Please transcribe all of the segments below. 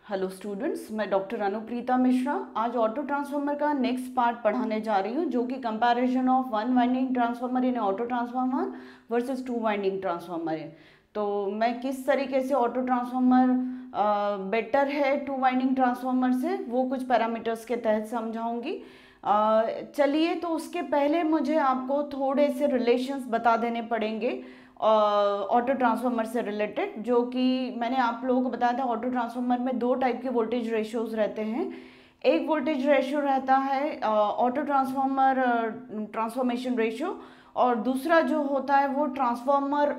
Hello students, मैं doctor Anupreeta Mishra आज auto transformer का नेक्स्ट पार्ट पढ़ाने जा रही हूँ, जो कि comparison of one winding transformer in auto transformer versus two winding transformer है। तो मैं किस तरीके से ऑटो ट्रांसफार्मर बेटर है टू वाइंडिंग ट्रांसफार्मर से, वो कुछ पैरामीटर्स के तहत समझाऊंगी। चलिए, तो उसके पहले मुझे आपको थोड़े से रिलेशंस बता देने पड़ेंगे ऑटो ट्रांसफार्मर से रिलेटेड, जो कि मैंने आप लोगों को बताया था। ऑटो ट्रांसफार्मर में दो टाइप के वोल्टेज रेशियोज रहते हैं। एक वोल्टेज रेशियो रहता है ऑटो ट्रांसफार्मर ट्रांसफॉर्मेशन रेशियो, और दूसरा जो होता है वो ट्रांसफार्मर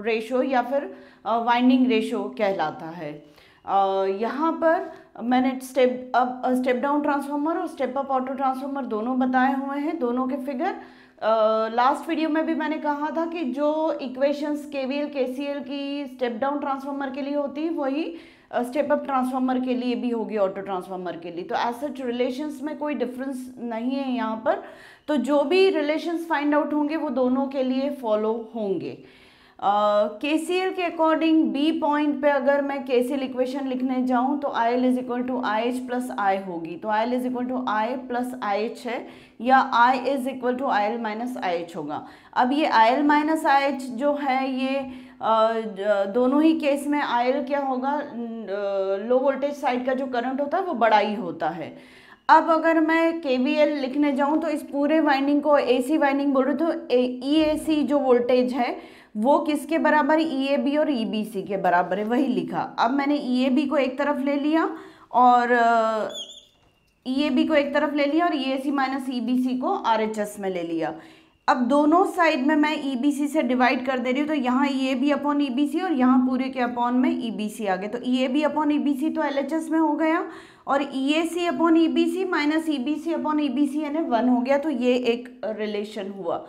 रेशियो या फिर वाइंडिंग रेशियो कहलाता है। यहाँ पर मैंने स्टेप डाउन ट्रांसफार्मर और स्टेप अप ऑटो ट्रांसफार्मर दोनों बताए हुए हैं, दोनों के फिगर। लास्ट वीडियो में भी मैंने कहा था कि जो इक्वेशंस केवीएल केसीएल की स्टेप डाउन ट्रांसफार्मर के लिए होती है, वही स्टेप अप ट्रांसफार्मर के लिए भी होगी ऑटो ट्रांसफार्मर के लिए। तो एज सच रिलेशंस में कोई डिफरेंस नहीं है यहाँ पर। तो जो भी रिलेशंस फाइंड आउट होंगे वो दोनों के लिए फॉलो होंगे। केसीएल के अकॉर्डिंग बी पॉइंट पे अगर मैं केसीएल इक्वेशन लिखने जाऊं तो I L is equal to I H plus I होगी। तो I L is equal to I plus I H है, या I is equal to I L minus I H होगा। अब ये I L minus I H जो है, ये दोनों ही केस में आई एल क्या होगा, लो वोल्टेज साइड का जो करंट होता है वो बड़ा ही होता है। अब अगर मैं केवीएल लिखने जाऊं तो इस पूरे वाइंडिंग को एसी वाइंडिंग बोल रहे, तो ईएसी जो वोल्टेज है वो किसके बराबर है, ईएबी और ईबीसी के बराबर है, वही लिखा। अब मैंने ईएबी को एक तरफ ले लिया और ईएबी को एक तरफ ले लिया और ईएसी माइनस ईबीसी को आरएचएस में ले लिया। अब दोनों साइड में मैं ईबीसी से डिवाइड कर दे रही हूँ, तो यहाँ ईएबी अपॉन ईबीसी और यहाँ पूरे के अपॉन में ईबीसी आ गए। तो ईएबी अपॉन ईबीसी तो एलएचएस में हो गया, और EAC upon EBC minus EBC upon EBC यानी 1 हो गया। तो ये एक रिलेशन हुआ।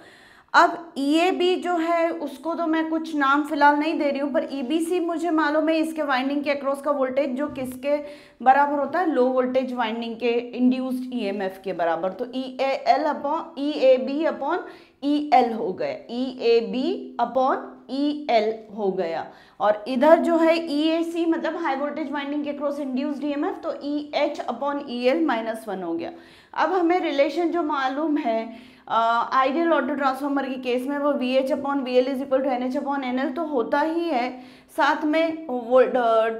अब ईएबी जो है उसको तो मैं कुछ नाम फिलहाल नहीं दे रही हूँ, पर ईबीसी मुझे मालूम है इसके वाइंडिंग के अक्रॉस का वोल्टेज जो किसके बराबर होता है, लो वोल्टेज वाइंडिंग के इंड्यूस्ड ईएमएफ के बराबर। तो ईएल अपॉन ईएबी अपॉन ईएल हो गया, ईएबी अपॉन ईएल हो गया। और इधर जो है ईएसी मतलब हाई वोल्टेज वाइंडिंग के क्रॉस इंड्यूस्ड ईएमएफ, तो ईएच अपॉन ईएल माइनस 1 हो गया। अब हमें रिलेशन जो मालूम है आइडियल ऑटो ट्रांसफार्मर के केस में, वो V H upon V L is equal to N H upon N L तो होता ही है। साथ में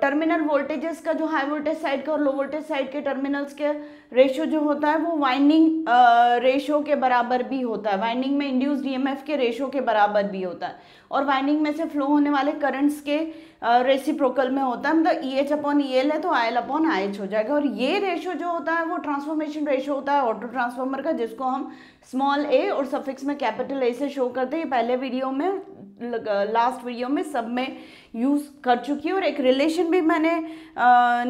टर्मिनल वोल्टेजेस का जो हाई वोल्टेज साइड का और लो वोल्टेज साइड के टर्मिनल्स के रेशियो जो होता है वो वाइंडिंग रेशियो के बराबर भी होता है, वाइंडिंग में इंड्यूस्ड ईएमएफ के रेशियो के बराबर भी होता है, और वाइंडिंग में से फ्लो होने वाले करंट्स के रेसिप्रोकल में होता है। मतलब ई एच अपॉन ई एल है तो I L upon I H हो जाएगा। और ये रेशियो जो होता है वो ट्रांसफॉर्मेशन रेशियो होता है ऑटो ट्रांसफार्मर का, जिसको हम स्मॉल ए और सफिक्स में कैपिटल ए से शो करते हैं। पहले वीडियो में, लास्ट वीडियो में सब में यूज़ कर चुकी है। और एक रिलेशन भी मैंने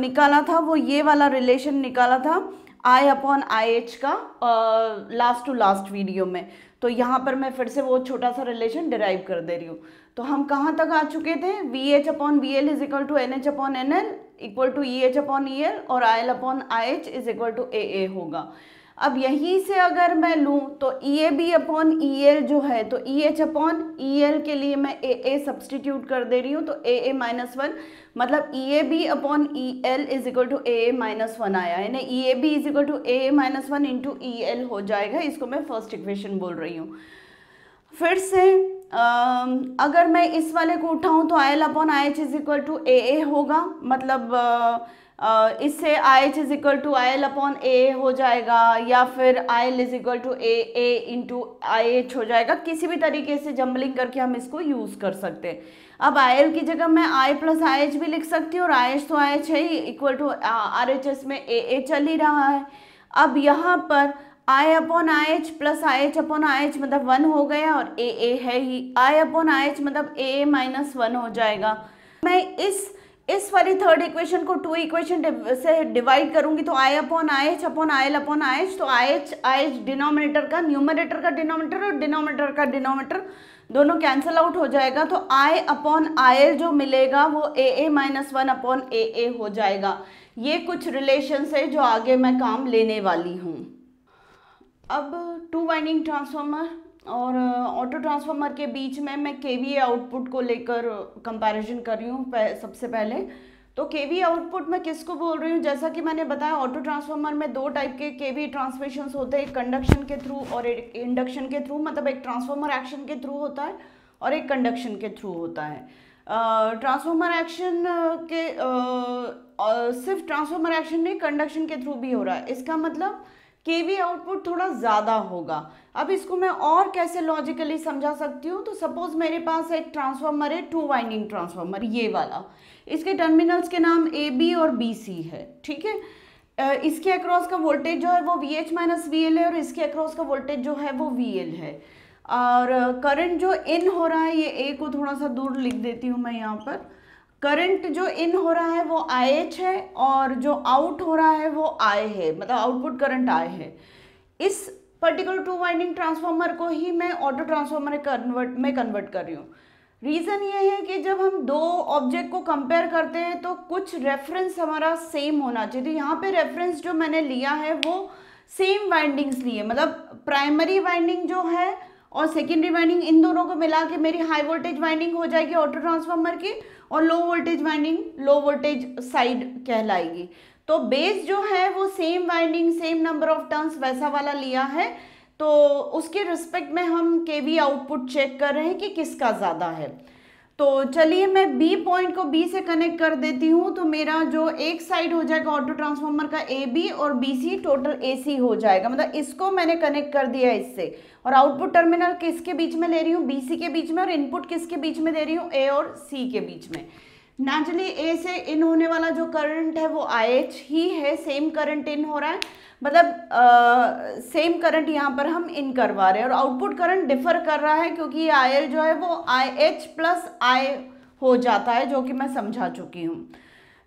निकाला था, वो ये वाला रिलेशन निकाला था आई अपॉन आई एच का लास्ट टू लास्ट वीडियो में। तो यहाँ पर मैं फिर से वो छोटा सा रिलेशन डिराइव कर दे रही हूँ। तो हम कहाँ तक आ चुके थे, V H upon V L is equal to N H upon N L equal to E H upon E L, और I L upon I H is equal to A A होगा। अब यहीं से अगर मैं लूँ तो E A B upon E L जो है, तो E H upon E L के लिए मैं ए ए सब्सटीट्यूट कर दे रही हूँ, तो ए ए माइनस 1 मतलब E A B upon E L is equal to A A minus 1 आया, यानी E A B is equal to A A minus 1 into E L हो जाएगा। इसको मैं फर्स्ट इक्वेशन बोल रही हूँ। फिर से अगर मैं इस वाले को उठाऊँ तो I L upon I H is equal to A A होगा, मतलब इससे I H is equal to I L upon A हो जाएगा, या फिर I L is equal to A A into I H हो जाएगा। किसी भी तरीके से जम्बलिंग करके हम इसको यूज़ कर सकते हैं। अब आई एल की जगह मैं आई प्लस आई एच भी लिख सकती हूँ, और आई एच तो आई एच है ही, equal to R H S में ए ए चल ही रहा है। अब यहाँ पर I upon I H plus I H upon I H मतलब 1 हो गया, और ए ए है ही, आई अपॉन आई एच मतलब ए ए माइनस 1 हो जाएगा। मैं इस वाली थर्ड इक्वेशन को 2 इक्वेशन से डिवाइड करूंगी, तो I upon I H upon I L upon I H, तो आई एच डिनोमिनेटर का, न्यूमरेटर का डिनोमिनेटर और डिनोमिनेटर का डिनोमिनेटर दोनों कैंसिल आउट हो जाएगा। तो आई अपॉन आई एल जो मिलेगा वो ए ए माइनस 1 अपॉन ए ए हो जाएगा। ये कुछ रिलेशन है जो आगे मैं काम लेने वाली हूँ। अब टू वाइंडिंग ट्रांसफार्मर और ऑटो ट्रांसफार्मर के बीच में मैं केवीए आउटपुट को लेकर कंपैरिजन कर रही हूँ सबसे पहले। तो केवी आउटपुट मैं किसको बोल रही हूँ, जैसा कि मैंने बताया ऑटो ट्रांसफार्मर में दो टाइप के केवी ट्रांसमिशंस होते हैं, एक कंडक्शन के थ्रू और एक इंडक्शन के थ्रू, मतलब एक ट्रांसफार्मर एक्शन के थ्रू होता है और एक कंडक्शन के थ्रू होता है। ट्रांसफार्मर एक्शन के सिर्फ ट्रांसफार्मर एक्शन नहीं, कंडक्शन के थ्रू भी हो रहा है, इसका मतलब केवी आउटपुट थोड़ा ज़्यादा होगा। अब इसको मैं और कैसे लॉजिकली समझा सकती हूँ, तो सपोज मेरे पास एक ट्रांसफार्मर है, 2 वाइंडिंग ट्रांसफार्मर, ये वाला, इसके टर्मिनल्स के नाम ए बी और बी सी है, ठीक है। इसके अक्रॉस का वोल्टेज जो है वो V H minus V L है और इसके अक्रॉस का वोल्टेज जो है वो वी एल है। और करंट जो इन हो रहा है, ये ए को थोड़ा सा दूर लिख देती हूँ मैं यहाँ पर, करंट जो इन हो रहा है वो आई एच है और जो आउट हो रहा है वो आई है, मतलब आउटपुट करंट आई है। इस पर्टिकुलर 2 वाइंडिंग ट्रांसफार्मर को ही मैं ऑटो ट्रांसफार्मर में कन्वर्ट कर रही हूँ। रीज़न ये है कि जब हम दो ऑब्जेक्ट को कंपेयर करते हैं तो कुछ रेफरेंस हमारा सेम होना चाहिए। तो यहाँ पे रेफरेंस जो मैंने लिया है वो सेम वाइंडिंग्स लिए, मतलब प्राइमरी वाइंडिंग जो है और सेकेंडरी वाइंडिंग, इन दोनों को मिला के मेरी हाई वोल्टेज वाइंडिंग हो जाएगी ऑटो ट्रांसफार्मर की, और low voltage winding low voltage side कहलाएगी। तो बेस जो है वो same winding, same number of turns वैसा वाला लिया है, तो उसके रिस्पेक्ट में हम केवी आउटपुट चेक कर रहे हैं कि किसका ज़्यादा है। तो चलिए मैं बी पॉइंट को बी से कनेक्ट कर देती हूँ, तो मेरा जो एक साइड हो जाएगा ऑटो ट्रांसफार्मर का ए बी और बी सी टोटल ए सी हो जाएगा, मतलब इसको मैंने कनेक्ट कर दिया इससे, और आउटपुट टर्मिनल किसके बीच में ले रही हूँ, बी सी के बीच में, और इनपुट किसके बीच में दे रही हूँ, ए और सी के बीच में। नेचुरली ए से इन होने वाला जो करंट है वो आई एच ही है, सेम करंट इन हो रहा है, मतलब सेम करंट यहाँ पर हम इन करवा रहे हैं, और आउटपुट करंट डिफर कर रहा है क्योंकि ये आई एल जो है वो आई एच प्लस आई हो जाता है, जो कि मैं समझा चुकी हूँ।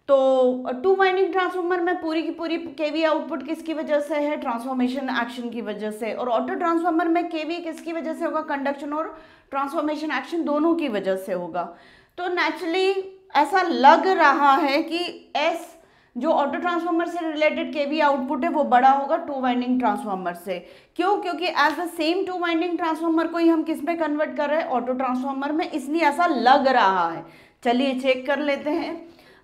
तो 2 वाइंडिंग ट्रांसफार्मर में पूरी की पूरी केवी आउटपुट किसकी वजह से है, ट्रांसफॉर्मेशन एक्शन की वजह से, और ऑटो ट्रांसफार्मर में केवी किसकी वजह से होगा, कंडक्शन और ट्रांसफॉर्मेशन एक्शन दोनों की वजह से होगा। तो नेचुरली ऐसा लग रहा है कि एस जो ऑटो ट्रांसफार्मर से रिलेटेड केवी आउटपुट है वो बड़ा होगा 2 वाइंडिंग ट्रांसफार्मर से। क्यों? क्योंकि as the same 2 winding transformer को ही हम किस में कन्वर्ट कर रहे हैं, ऑटो ट्रांसफार्मर में, इसलिए ऐसा लग रहा है। चलिए चेक कर लेते हैं।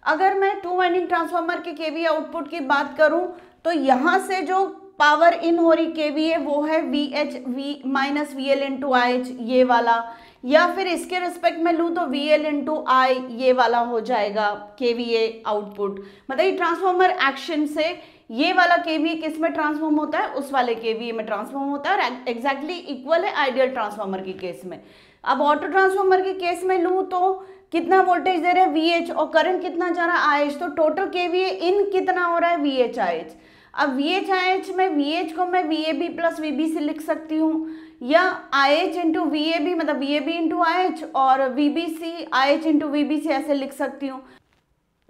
अगर मैं 2 वाइंडिंग ट्रांसफार्मर के केवी आउटपुट की बात करूं तो यहाँ से जो पावर इन हो रही केवी है वो है V H we minus we L into I H, ये वाला, या फिर इसके रिस्पेक्ट में लूँ तो वी एल इंटू आई, ये वाला हो जाएगा केवीए आउटपुट। मतलब ये ट्रांसफार्मर एक्शन से ये वाला केवीए किस में ट्रांसफॉर्म होता है, उस वाले केवीए में ट्रांसफॉर्म होता है, और एग्जैक्टली इक्वल है आइडियल ट्रांसफार्मर के केस में। अब ऑटो ट्रांसफार्मर के केस में लूँ तो कितना वोल्टेज दे रहे हैं वी एच, और करंट कितना जा रहा है आई एच, तो टोटल केवीए इन कितना हो रहा है वी एच आई एच। अब वी एच आई एच में वी एच को मैं V A B plus V B C लिख सकती हूँ, या I H into V A B, मतलब V A B into I H, और V B C I H into V B C ऐसे लिख सकती हूँ।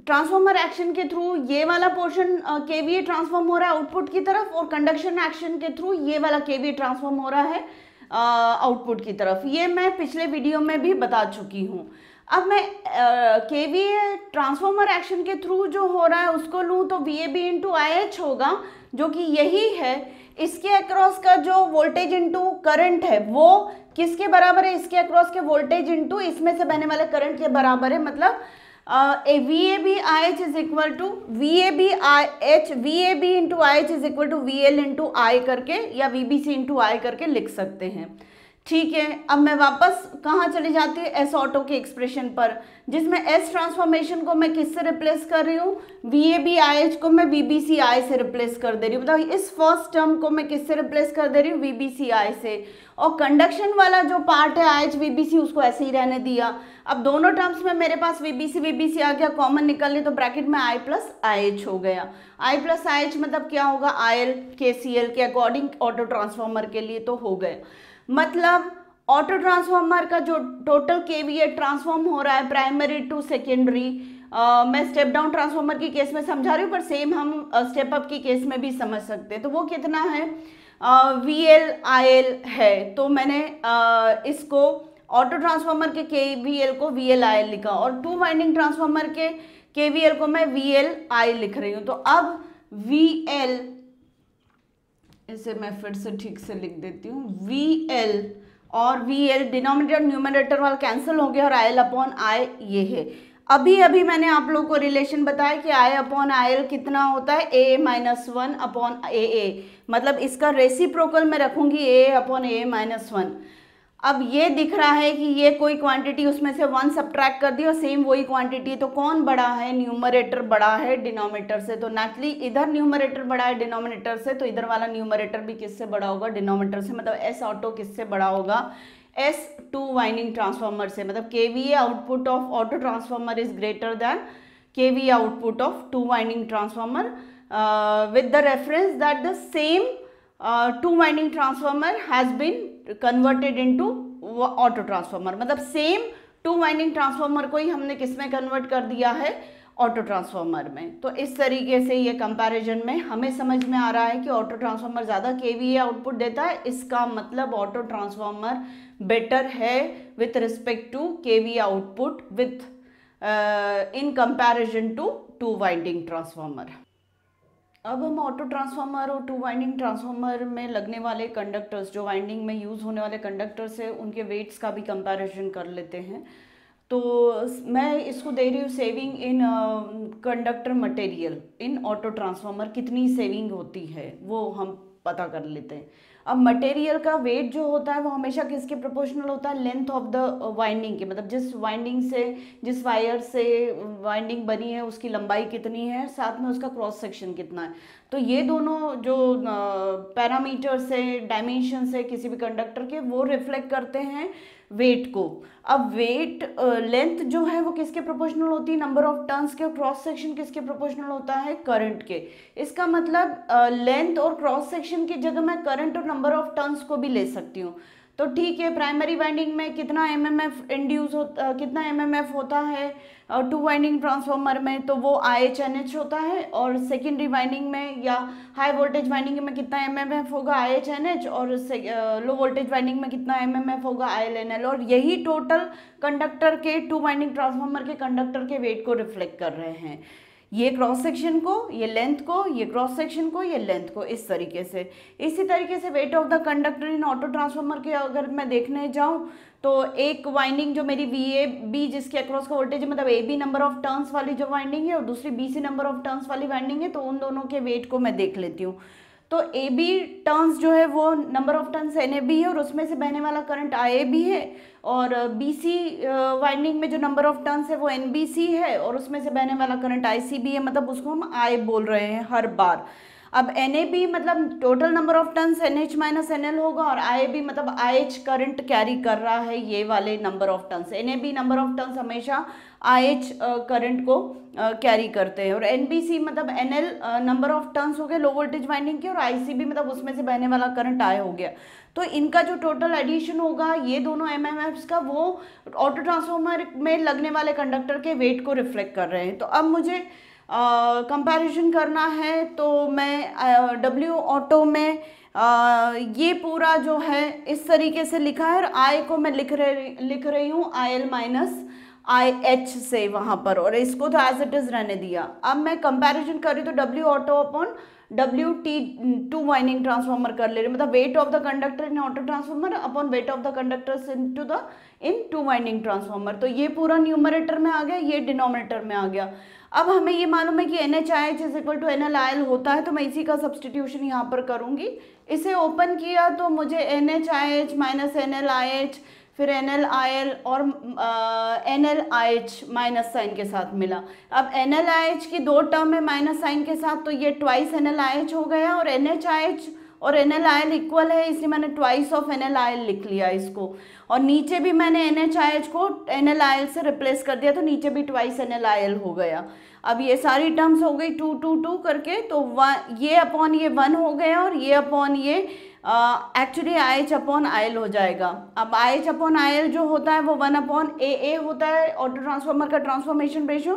ट्रांसफार्मर एक्शन के थ्रू ये वाला पोर्शन केवीए ट्रांसफॉर्म हो रहा है आउटपुट की तरफ, और कंडक्शन एक्शन के थ्रू ये वाला केवीए ट्रांसफॉर्म हो रहा है आउटपुट की तरफ। ये मैं पिछले वीडियो में भी बता चुकी हूँ। अब मैं केवीए ट्रांसफार्मर एक्शन के थ्रू जो हो रहा है उसको लूँ तो V A B into I H होगा, जो कि यही है। इसके अक्रॉस का जो वोल्टेज इंटू करंट है वो किसके बराबर है, इसके अक्रॉस के वोल्टेज इंटू इसमें से बहने वाले करंट के बराबर है। मतलब V A B I H is equal to V A B I H, V A B into I H is equal to V L into I करके, या V B C into I करके लिख सकते हैं। ठीक है, अब मैं वापस कहाँ चली जाती हूँ, एस ऑटो के एक्सप्रेशन पर, जिसमें एस ट्रांसफॉर्मेशन को मैं किससे रिप्लेस कर रही हूँ, V A B I H को मैं वी बी सी आई से रिप्लेस कर दे रही हूँ। मतलब इस फर्स्ट टर्म को मैं किससे रिप्लेस कर दे रही हूँ, वी बी सी आई से, और कंडक्शन वाला जो पार्ट है I H V B C उसको ऐसे ही रहने दिया। अब दोनों टर्म्स में मेरे पास वी बी सी आ गया, कॉमन निकल लिया, तो ब्रैकेट में आई प्लस आई एच हो गया। आई प्लस आई एच मतलब क्या होगा, आई एल के सी एल के अकॉर्डिंग ऑटो ट्रांसफॉर्मर के लिए तो हो गए। मतलब ऑटो ट्रांसफार्मर का जो टोटल केवीए ट्रांसफॉर्म हो रहा है प्राइमरी टू सेकेंडरी, मैं स्टेप डाउन ट्रांसफार्मर की केस में समझा रही हूँ, पर सेम हम स्टेप अप की केस में भी समझ सकते हैं। तो वो कितना है, वी एल आई एल है, तो मैंने इसको ऑटो ट्रांसफार्मर के के वी एल को वी एल आई एल लिखा, और 2 वाइंडिंग ट्रांसफार्मर के वी एल को मैं वी एल आई लिख रही हूँ। तो अब वी एल, इसे मैं फिर से ठीक से लिख देती हूँ, वी एल और वी एल डिनोमिनेटर न्यूमरेटर वाला कैंसिल हो गया, और आई एल अपॉन आई ये है। अभी अभी मैंने आप लोग को रिलेशन बताया कि आई अपॉन आई एल कितना होता है, ए माइनस वन अपॉन ए, मतलब इसका रेसिप्रोकल मैं रखूंगी ए अपॉन ए माइनस वन। अब ये दिख रहा है कि ये कोई क्वांटिटी उसमें से वन सब्ट्रैक्ट कर दी और सेम वही क्वांटिटी, तो कौन बड़ा है, न्यूमरेटर बड़ा है डिनोमिनेटर से, तो नेचुरली इधर न्यूमरेटर बड़ा है डिनोमिनेटर से, तो इधर वाला न्यूमरेटर भी किससे बड़ा होगा, डिनोमिनेटर से, मतलब एस ऑटो किससे बड़ा होगा, एस टू वाइंडिंग ट्रांसफार्मर से, मतलब KVA output of auto transformer is greater than KVA output of two winding transformer with the reference that the same two winding transformer has been converted into auto transformer, मतलब same two winding transformer को ही हमने किस में convert कर दिया है, auto transformer में। तो इस तरीके से ये कंपैरिजन में हमें समझ में आ रहा है कि ऑटो ट्रांसफार्मर ज़्यादा केवीए आउटपुट देता है, इसका मतलब ऑटो ट्रांसफार्मर बेटर है with respect to KVA output with in comparison to two winding transformer. अब हम ऑटो ट्रांसफार्मर और टू वाइंडिंग ट्रांसफार्मर में लगने वाले कंडक्टर्स, जो वाइंडिंग में यूज़ होने वाले कंडक्टर्स है, उनके वेट्स का भी कंपैरिजन कर लेते हैं। तो मैं इसको दे रही हूँ saving in conductor material in auto transformer, कितनी सेविंग होती है वो हम पता कर लेते हैं। अब मटेरियल का वेट जो होता है वो हमेशा किसके प्रोपोर्शनल होता है, लेंथ ऑफ द वाइंडिंग के, मतलब जिस वाइंडिंग से, जिस वायर से वाइंडिंग बनी है उसकी लंबाई कितनी है, साथ में उसका क्रॉस सेक्शन कितना है। तो ये दोनों जो पैरामीटर्स है, डायमेंशन है किसी भी कंडक्टर के, वो रिफ्लेक्ट करते हैं वेट को। अब वेट लेंथ जो है वो किसके प्रोपोर्शनल होती है, नंबर ऑफ टर्न्स के, और क्रॉस सेक्शन किसके प्रोपोर्शनल होता है, करंट के। इसका मतलब लेंथ और क्रॉस सेक्शन की जगह मैं करंट और नंबर ऑफ टर्न्स को भी ले सकती हूँ। तो ठीक है, प्राइमरी वाइंडिंग में कितना एमएमएफ इंड्यूस होता, कितना एमएमएफ होता है टू वाइंडिंग ट्रांसफार्मर में, तो वो IH/NH होता है, और सेकेंडरी वाइंडिंग में या हाई वोल्टेज वाइंडिंग में कितना एमएमएफ होगा, IH/NH, और लो वोल्टेज वाइंडिंग में कितना एमएमएफ होगा, IL/NL। और यही टोटल कंडक्टर के, टू वाइंडिंग ट्रांसफार्मर के कंडक्टर के वेट को रिफ्लेक्ट कर रहे हैं, ये क्रॉस सेक्शन को, ये लेंथ को, ये क्रॉस सेक्शन को, ये लेंथ को, इस तरीके से। इसी तरीके से weight of the conductor in auto transformer के अगर मैं देखने जाऊँ तो एक वाइंडिंग जो मेरी VAB जिसके अक्रॉस का वोल्टेज है, मतलब AB नंबर ऑफ टर्न्स वाली जो वाइंडिंग है और दूसरी BC नंबर ऑफ टर्न्स वाली वाइंडिंग है, तो उन दोनों के वेट को मैं देख लेती हूँ। तो AB टर्न्स जो है वो नंबर ऑफ टर्न्स NAB है और उसमें से बहने वाला करंट IAB है, और BC वाइंडिंग में जो नंबर ऑफ टर्न्स है वो NBC है और उसमें से बहने वाला करंट ICB है, मतलब उसको हम I बोल रहे हैं हर बार। अब NAB मतलब total number of turns NH minus NL होगा, और IAB मतलब IH करंट कैरी कर रहा है ये वाले number of turns. NAB number of turns हमेशा IH करंट को कैरी करते हैं, और NBC मतलब NL नंबर ऑफ टर्न्स हो गए लो वोल्टेज वाइंडिंग के, और ICB मतलब उसमें से बहने वाला करंट I हो गया। तो इनका जो टोटल एडिशन होगा ये दोनों एमएमएफ्स का, वो ऑटो ट्रांसफार्मर में लगने वाले कंडक्टर के वेट को रिफ्लेक्ट कर रहे हैं। तो अब मुझे कंपैरिजन करना है, तो मैं डब्ल्यू ऑटो में ये पूरा जो है इस तरीके से लिखा है, और आई को मैं लिख रही हूँ IL माइनस IH से वहाँ पर, और इसको तो एज इट इज़ रहने दिया। अब मैं कंपैरिजन कर रही हूँ तो W auto upon WT to winding transformer कर ले रही हूँ, मतलब weight of the conductor in auto transformer upon weight of the conductors in to winding transformer. तो ये पूरा न्यूमरेटर में आ गया, ये डिनोमिनेटर में आ गया। अब हमें ये मालूम है कि NHIH is equal to NLIL होता है, तो मैं इसी का सब्सटीट्यूशन यहाँ पर करूँगी। इसे ओपन किया तो मुझे NHIH माइनस NLIH, फिर NLIL और NLIH माइनस साइन के साथ मिला। अब NLIH की दो टर्म है माइनस साइन के साथ, तो ये ट्वाइस NLIH हो गया, और NHIH और NLIL इक्वल है, इसलिए मैंने ट्वाइस ऑफ NLIL लिख लिया इसको, और नीचे भी मैंने NHIH को NLIL से रिप्लेस कर दिया, तो नीचे भी ट्वाइस NLIL हो गया। अब ये सारी टर्म्स हो गई 2 2 2 करके, तो ये अपॉन ये 1 हो गया, और ये अपॉन ये एक्चुअली IH अपॉन IL हो जाएगा। अब IH अपॉन IL जो होता है वो 1 अपॉन AA होता है, ऑटो ट्रांसफार्मर का ट्रांसफॉर्मेशन रेशियो।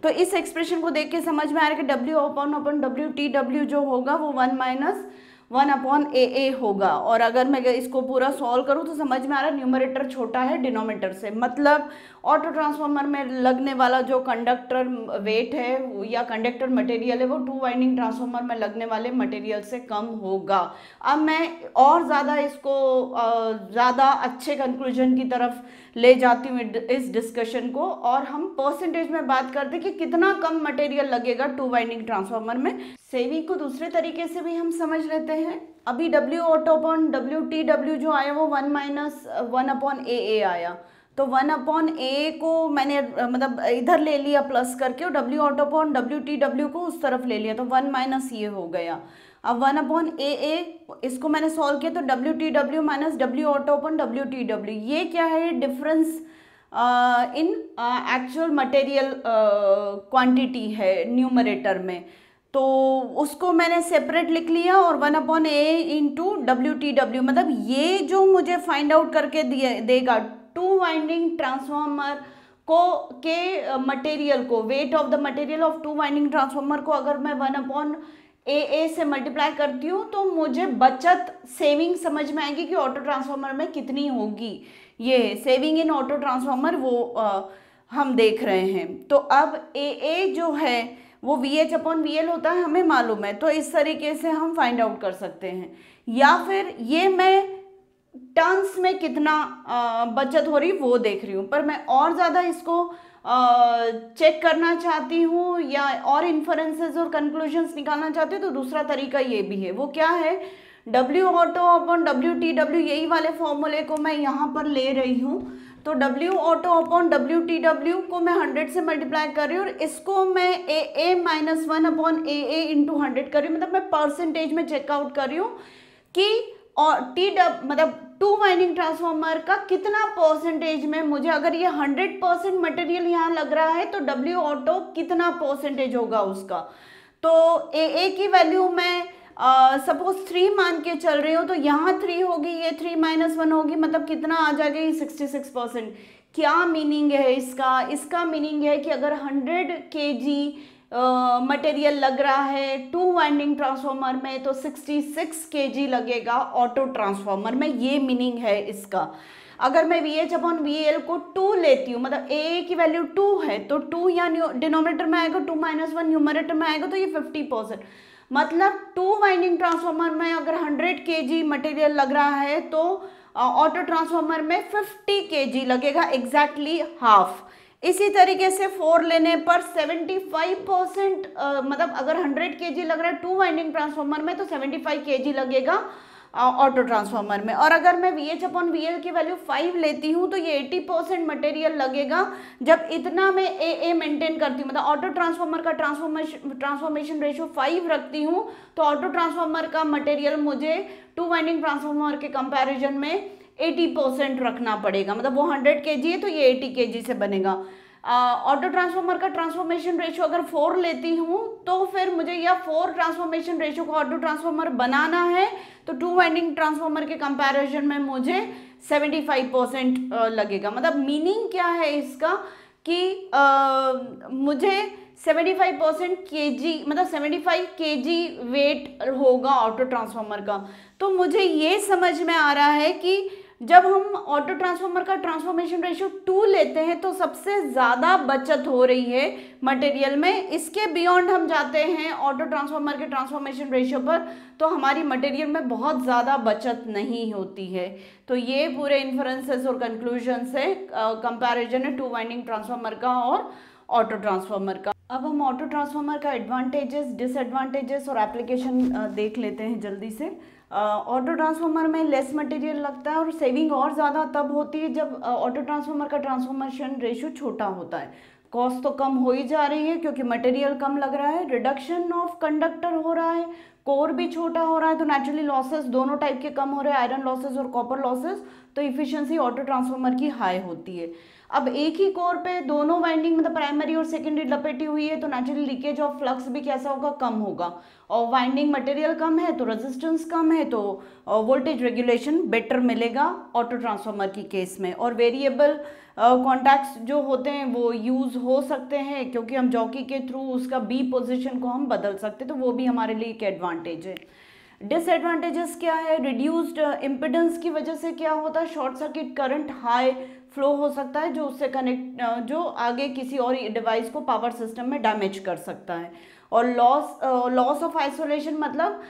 तो इस एक्सप्रेशन को देख के समझ में आ रहा है कि W अपॉन WT, W जो होगा वो 1 माइनस 1/AA होगा। और अगर मैं इसको पूरा सॉल्व करूँ तो समझ में आ रहा है न्यूमरेटर छोटा है डिनोमिनेटर से, मतलब ऑटो ट्रांसफार्मर में लगने वाला जो कंडक्टर वेट है या कंडक्टर मटेरियल है वो टू वाइंडिंग ट्रांसफार्मर में लगने वाले मटेरियल से कम होगा। अब मैं और ज़्यादा इसको ज़्यादा अच्छे कंक्लूजन की तरफ ले जाती हूँ इस डिस्कशन को, और हम परसेंटेज में बात करते हैं कि कितना कम मटेरियल लगेगा टू वाइंडिंग ट्रांसफार्मर में। सेविंग को दूसरे तरीके से भी हम समझ लेते हैं। अभी W ऑटो अपॉन WTW जो आया वो 1-1/AA आया, तो 1/AA को मैंने मतलब इधर ले लिया प्लस करके, और W ऑटो अपॉन WTW को उस तरफ ले लिया, तो 1 - ये हो गया। अब 1/AA इसको मैंने सॉल्व किया तो WTW minus W auto upon WTW, ये क्या है, difference in actual material quantity है न्यूमरेटर में, तो उसको मैंने सेपरेट लिख लिया। और 1/AA इंटू WTW, मतलब ये जो मुझे फाइंड आउट करके देगा टू वाइंडिंग ट्रांसफार्मर को के मटेरियल को, weight of the material of two winding transformer को अगर मैं 1/AA से मल्टीप्लाई करती हूँ तो मुझे बचत सेविंग समझ में आएगी कि ऑटो ट्रांसफार्मर में कितनी होगी। ये सेविंग इन ऑटो ट्रांसफार्मर वो हम देख रहे हैं। तो अब AA जो है वो VH/VL होता है, हमें मालूम है, तो इस तरीके से हम फाइंड आउट कर सकते हैं। या फिर ये मैं टर्न्स में कितना बचत हो रही वो देख रही हूँ, पर मैं और ज़्यादा इसको चेक करना चाहती हूँ या और इन्फरेंसेस और कंक्लूजन्स निकालना चाहती हूँ, तो दूसरा तरीका ये भी है। वो क्या है, W ऑटो अपॉन WTW, यही वाले फॉर्मूले को मैं यहाँ पर ले रही हूँ। तो W ऑटो अपॉन WTW को मैं 100 से मल्टीप्लाई कर रही हूँ, और इसको मैं AA माइनस 1/AA इंटू 100 कर रही हूँ, मतलब मैं परसेंटेज में चेकआउट कर रही हूँ कि और मतलब टू वाइंडिंग ट्रांसफार्मर का कितना परसेंटेज में मुझे, अगर ये 100% मटेरियल यहाँ लग रहा है तो W ऑटो कितना परसेंटेज होगा उसका। तो AA की वैल्यू मैं सपोज 3 मान के चल रही हूँ, तो यहाँ 3 होगी, ये 3 - 1 होगी, मतलब कितना आ जाएगा, ये 66%। क्या मीनिंग है इसका? इसका मीनिंग है कि अगर 100 kg मटेरियल लग रहा है टू वाइंडिंग ट्रांसफार्मर में तो 66 kg लगेगा ऑटो ट्रांसफार्मर में, ये मीनिंग है इसका। अगर मैं VH/VL को 2 लेती हूँ, मतलब AA की वैल्यू 2 है, तो 2 यहाँ डिनोमिनेटर में आएगा, 2 - 1 न्यूमरेटर में आएगा, तो ये 50%। मतलब टू वाइंडिंग ट्रांसफार्मर में अगर 100 kg मटेरियल लग रहा है तो ऑटो ट्रांसफार्मर में 50 kg लगेगा, एग्जैक्टली हाफ। इसी तरीके से 4 लेने पर 75%, मतलब अगर 100 kg लग रहा है टू वाइंडिंग ट्रांसफार्मर में तो 75 kg लगेगा ऑटो ट्रांसफार्मर में। और अगर मैं VH/VL की वैल्यू 5 लेती हूँ तो ये 80% मटेरियल लगेगा जब इतना मैं AA मेंटेन करती हूँ, मतलब ऑटो ट्रांसफार्मर का ट्रांसफॉर्मेशन रेशियो 5 रखती हूँ, तो ऑटो ट्रांसफार्मर का मटेरियल मुझे टू वाइंडिंग ट्रांसफार्मर के कंपैरिजन में 80% रखना पड़ेगा, मतलब वो 100 kg है तो ये 80 kg से बनेगा। ऑटो ट्रांसफार्मर का ट्रांसफॉर्मेशन रेशियो अगर 4 लेती हूँ तो फिर मुझे या 4 ट्रांसफॉर्मेशन रेशियो का ऑटो ट्रांसफार्मर बनाना है, तो टू वाइंडिंग ट्रांसफार्मर के कंपैरिजन में मुझे 75% लगेगा। मतलब मीनिंग क्या है इसका कि मुझे 75% kg, मतलब 75 kg वेट होगा ऑटो ट्रांसफार्मर का। तो मुझे ये समझ में आ रहा है कि जब हम ऑटो ट्रांसफार्मर का ट्रांसफॉर्मेशन रेशियो 2 लेते हैं तो सबसे ज़्यादा बचत हो रही है मटेरियल में। इसके बियॉन्ड हम जाते हैं ऑटो ट्रांसफार्मर के ट्रांसफॉर्मेशन रेशियो पर तो हमारी मटेरियल में बहुत ज़्यादा बचत नहीं होती है। तो ये पूरे इन्फरेंसेस और कंक्लूजन से कंपैरिजन है टू वाइंडिंग ट्रांसफार्मर का और ऑटो ट्रांसफार्मर का। अब हम ऑटो ट्रांसफार्मर का एडवांटेजेस, डिसएडवांटेजेस और एप्लीकेशन देख लेते हैं जल्दी से। ऑटो ट्रांसफार्मर में लेस मटेरियल लगता है और सेविंग और ज़्यादा तब होती है जब ऑटो ट्रांसफार्मर का ट्रांसफॉर्मेशन रेशियो छोटा होता है। कॉस्ट तो कम हो ही जा रही है क्योंकि मटेरियल कम लग रहा है, रिडक्शन ऑफ कंडक्टर हो रहा है, कोर भी छोटा हो रहा है, तो नेचुरली लॉसेस दोनों टाइप के कम हो रहे हैं, आयरन लॉसेस और कॉपर लॉसेस, तो इफिशियंसी ऑटो ट्रांसफार्मर की हाई होती है। अब एक ही कोर पे दोनों वाइंडिंग मतलब प्राइमरी और सेकेंडरी लपेटी हुई है तो नेचुरली लीकेज ऑफ फ्लक्स भी कैसा होगा, कम होगा, और वाइंडिंग मटेरियल कम है तो रेजिस्टेंस कम है तो वोल्टेज रेगुलेशन बेटर मिलेगा ऑटो ट्रांसफार्मर की केस में। और वेरिएबल कॉन्टैक्ट्स जो होते हैं वो यूज़ हो सकते हैं क्योंकि हम जॉकी के थ्रू उसका बी पोजीशन को हम बदल सकते हैं, तो वो भी हमारे लिए एक एडवांटेज है। डिसएडवांटेजेस क्या है, रिड्यूस्ड इम्पिडेंस की वजह से क्या होता है, short circuit current high flow हो सकता है जो उससे कनेक्ट जो आगे किसी और डिवाइस को पावर सिस्टम में डैमेज कर सकता है। और लॉस ऑफ आइसोलेशन मतलब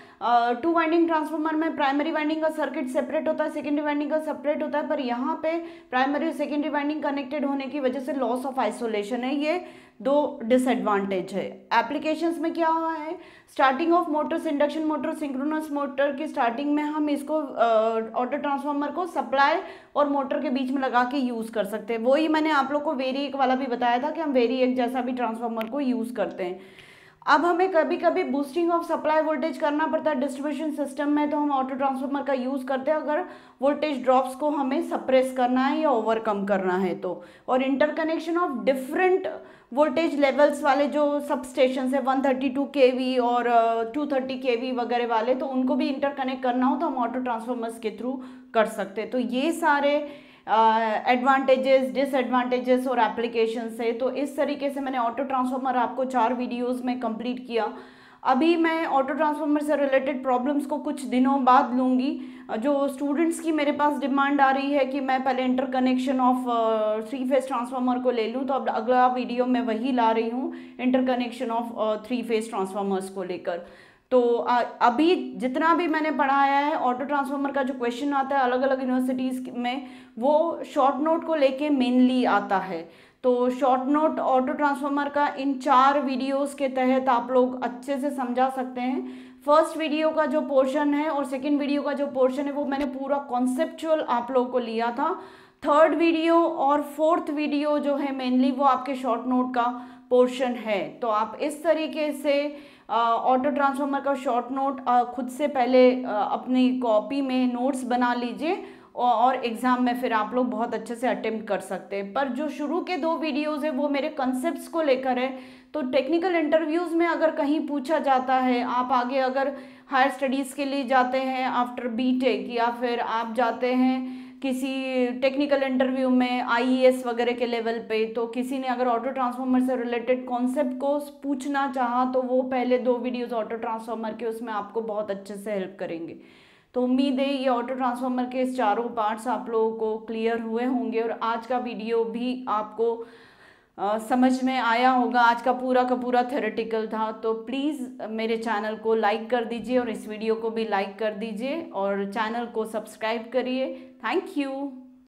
टू वाइंडिंग ट्रांसफार्मर में प्राइमरी वाइंडिंग का सर्किट सेपरेट होता है, सेकेंडरी वाइंडिंग का सेपरेट होता है, पर यहाँ पे प्राइमरी और सेकेंडरी वाइंडिंग कनेक्टेड होने की वजह से लॉस ऑफ आइसोलेशन है। ये दो डिसएडवांटेज है। एप्लीकेशंस में क्या हुआ है, starting of Motors, induction motor, synchronous motor की स्टार्टिंग में हम इसको ऑटो ट्रांसफार्मर को सप्लाई और मोटर के बीच में लगा के यूज़ कर सकते हैं। वही मैंने आप लोग को वेरिएक वाला भी बताया था कि हम वेरिएक जैसा भी ट्रांसफार्मर को यूज़ करते हैं। अब हमें कभी कभी बूस्टिंग ऑफ सप्लाई वोल्टेज करना पड़ता है डिस्ट्रीब्यूशन सिस्टम में, तो हम ऑटो ट्रांसफार्मर का यूज़ करते हैं अगर वोल्टेज ड्रॉप्स को हमें सप्रेस करना है या ओवरकम करना है तो। और interconnection of different voltage levels वाले जो सब स्टेशन है 132 kV और 230 kV वगैरह वाले, तो उनको भी इंटरकनेक्ट करना हो तो हम ऑटो ट्रांसफार्मर्स के थ्रू कर सकते हैं। तो ये सारे एडवांटेजेस, डिसएडवांटेजेस और एप्लीकेशंस है। तो इस तरीके से मैंने ऑटो ट्रांसफार्मर आपको 4 वीडियोस में कंप्लीट किया। अभी मैं ऑटो ट्रांसफार्मर से रिलेटेड प्रॉब्लम्स को कुछ दिनों बाद लूँगी। जो स्टूडेंट्स की मेरे पास डिमांड आ रही है कि मैं पहले इंटरकनेक्शन ऑफ 3 फेज ट्रांसफार्मर को ले लूँ, तो अब अगला वीडियो मैं वही ला रही हूँ, इंटरकनेक्शन ऑफ 3 फेज ट्रांसफार्मर्स को लेकर। तो अभी जितना भी मैंने पढ़ाया है ऑटो ट्रांसफार्मर का जो क्वेश्चन आता है अलग अलग यूनिवर्सिटीज़ में, वो शॉर्ट नोट को लेके मेनली आता है। तो शॉर्ट नोट ऑटो ट्रांसफार्मर का इन 4 वीडियोस के तहत आप लोग अच्छे से समझा सकते हैं। फर्स्ट वीडियो का जो पोर्शन है और सेकंड वीडियो का जो पोर्शन है वो मैंने पूरा कॉन्सेप्चुअल आप लोगों को लिया था। थर्ड वीडियो और फोर्थ वीडियो जो है मेनली वो आपके शॉर्ट नोट का पोर्शन है। तो आप इस तरीके से ऑटो ट्रांसफार्मर का शॉर्ट नोट खुद से पहले अपनी कॉपी में नोट्स बना लीजिए और एग्ज़ाम में फिर आप लोग बहुत अच्छे से अटेम्प्ट कर सकते हैं। पर जो शुरू के 2 वीडियोज़ है वो मेरे कंसेप्ट्स को लेकर है। तो टेक्निकल इंटरव्यूज़ में अगर कहीं पूछा जाता है, आप आगे अगर हायर स्टडीज़ के लिए जाते हैं आफ्टर बीटेक, या फिर आप जाते हैं किसी टेक्निकल इंटरव्यू में आईएएस वगैरह के लेवल पे, तो किसी ने अगर ऑटो ट्रांसफार्मर से रिलेटेड कॉन्सेप्ट को पूछना चाहा तो वो पहले 2 वीडियोस ऑटो ट्रांसफार्मर के उसमें आपको बहुत अच्छे से हेल्प करेंगे। तो उम्मीद है ये ऑटो ट्रांसफार्मर के इस 4 पार्ट्स आप लोगों को क्लियर हुए होंगे और आज का वीडियो भी आपको समझ में आया होगा। आज का पूरा थ्योरेटिकल था। तो प्लीज़ मेरे चैनल को लाइक कर दीजिए और इस वीडियो को भी लाइक कर दीजिए और चैनल को सब्सक्राइब करिए। Thank you.